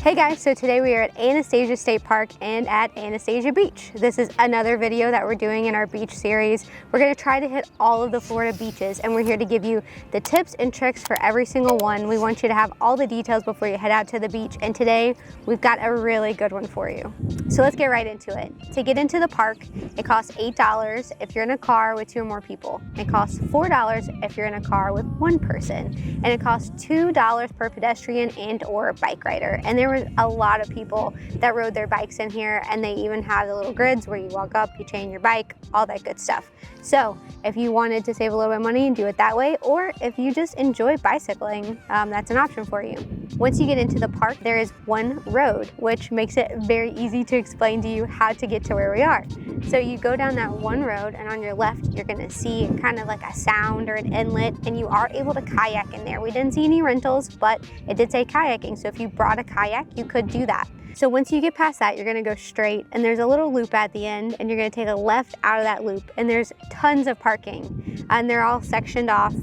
Hey guys, so today we are at Anastasia State Park and at Anastasia Beach. This is another video that we're doing in our beach series. We're going to try to hit all of the Florida beaches, and we're here to give you the tips and tricks for every single one. We want you to have all the details before you head out to the beach, and today we've got a really good one for you. So let's get right into it. To get into the park, it costs $8 if you're in a car with 2 or more people. It costs $4 if you're in a car with 1 person, and it costs $2 per pedestrian and or bike rider. And there was a lot of people that rode their bikes in here, and they even have the little grids where you walk up, you chain your bike, all that good stuff. So if you wanted to save a little bit of money and do it that way, or if you just enjoy bicycling, that's an option for you. Once you get into the park, there is one road, which makes it very easy to explain to you how to get to where we are. So you go down that one road, and on your left, you're gonna see kind of like a sound or an inlet, and you are able to kayak in there. We didn't see any rentals, but it did say kayaking. So if you brought a kayak, you could do that. So once you get past that, you're gonna go straight, and there's a little loop at the end, and you're gonna take a left out of that loop, and there's tons of parking, and they're all sectioned off.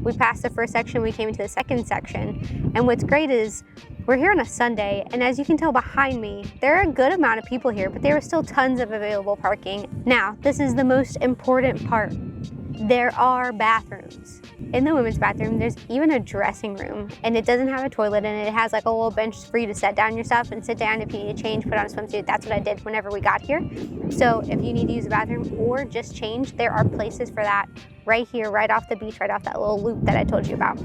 We passed the first section, we came into the second section, and what's great is we're here on a Sunday, and as you can tell behind me, there are a good amount of people here, but there are still tons of available parking. Now, this is the most important part. There are bathrooms. In the women's bathroom, there's even a dressing room, and it doesn't have a toilet in it. It has like a little bench for you to set down your stuff and sit down if you need to change, put on a swimsuit. That's what I did whenever we got here. So if you need to use the bathroom or just change, there are places for that right here, right off the beach, right off that little loop that I told you about.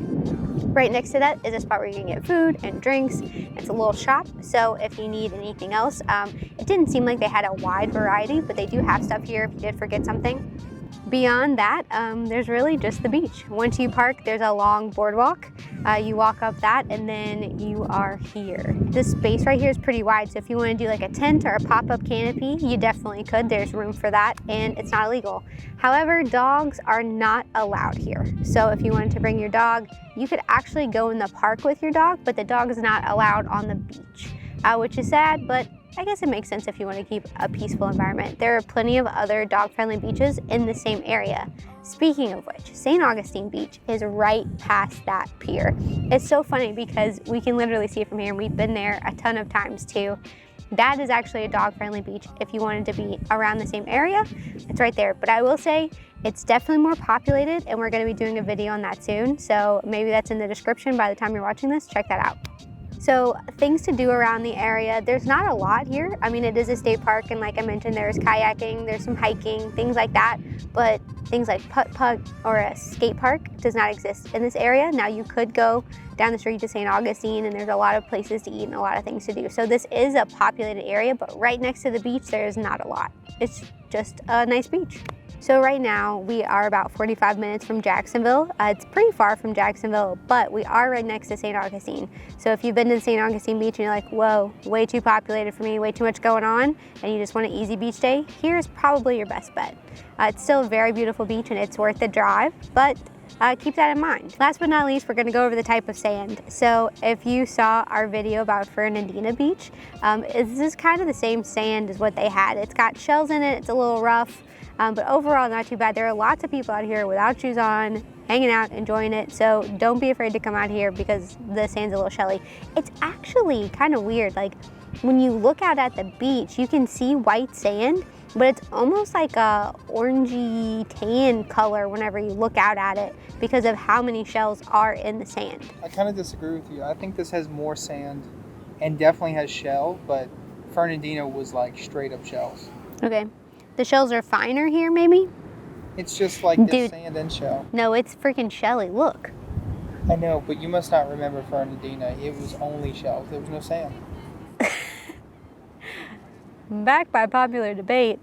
Right next to that is a spot where you can get food and drinks. It's a little shop, so if you need anything else, it didn't seem like they had a wide variety, but they do have stuff here if you did forget something. Beyond that, there's really just the beach. Once you park, there's a long boardwalk. You walk up that, and then you are here. This space right here is pretty wide, so if you want to do like a tent or a pop-up canopy, you definitely could. There's room for that, and it's not illegal. However, dogs are not allowed here. So if you wanted to bring your dog, you could actually go in the park with your dog, but the dog is not allowed on the beach, which is sad, but I guess it makes sense if you want to keep a peaceful environment. There are plenty of other dog-friendly beaches in the same area. Speaking of which, St. Augustine Beach is right past that pier. It's so funny because we can literally see it from here, and we've been there a ton of times too. That is actually a dog-friendly beach. If you wanted to be around the same area, it's right there. But I will say, it's definitely more populated, and we're going to be doing a video on that soon. So maybe that's in the description by the time you're watching this. Check that out. So things to do around the area, there's not a lot here. I mean, it is a state park, and like I mentioned, there's kayaking, there's some hiking, things like that, but things like putt-putt or a skate park does not exist in this area. Now you could go down the street to St. Augustine, and there's a lot of places to eat and a lot of things to do. So this is a populated area, but right next to the beach, there's not a lot. It's just a nice beach. So right now we are about 45 minutes from Jacksonville. It's pretty far from Jacksonville, but we are right next to St. Augustine. So if you've been to St. Augustine Beach and you're like, whoa, way too populated for me, way too much going on, and you just want an easy beach day, here's probably your best bet. It's still a very beautiful beach, and it's worth the drive, but keep that in mind. Last but not least, we're gonna go over the type of sand. So if you saw our video about Fernandina Beach, this is kind of the same sand as what they had. It's got shells in it, it's a little rough, but overall not too bad. There are lots of people out here without shoes on, hanging out, enjoying it. So don't be afraid to come out here because the sand's a little shelly. It's actually kind of weird. Like when you look out at the beach, you can see white sand, but it's almost like a orangey tan color whenever you look out at it because of how many shells are in the sand. I kind of disagree with you. I think this has more sand and definitely has shell, but Fernandina was like straight up shells. Okay. The shells are finer here, maybe? It's just like this sand and shell. No, it's freaking shelly. Look. I know, but you must not remember Fernandina. It was only shells. There was no sand. Back by popular debate,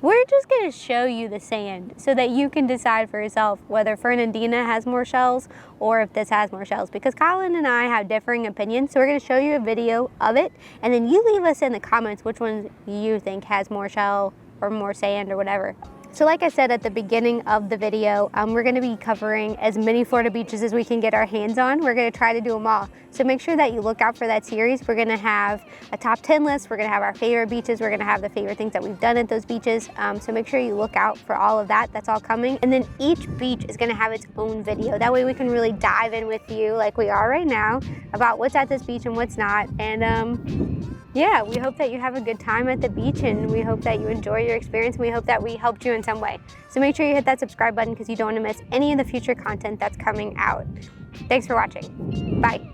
we're just going to show you the sand so that you can decide for yourself whether Fernandina has more shells or if this has more shells, because Collin and I have differing opinions. So we're going to show you a video of it, and then you leave us in the comments which one you think has more shell or more sand or whatever. So like I said at the beginning of the video, we're gonna be covering as many Florida beaches as we can get our hands on. We're gonna try to do them all. So make sure that you look out for that series. We're gonna have a top 10 list. We're gonna have our favorite beaches. We're gonna have the favorite things that we've done at those beaches. So make sure you look out for all of that. That's all coming. And then each beach is gonna have its own video. That way we can really dive in with you like we are right now about what's at this beach and what's not. And yeah, we hope that you have a good time at the beach, and we hope that you enjoy your experience, and we hope that we helped you in some way. So make sure you hit that subscribe button because you don't want to miss any of the future content that's coming out. Thanks for watching. Bye.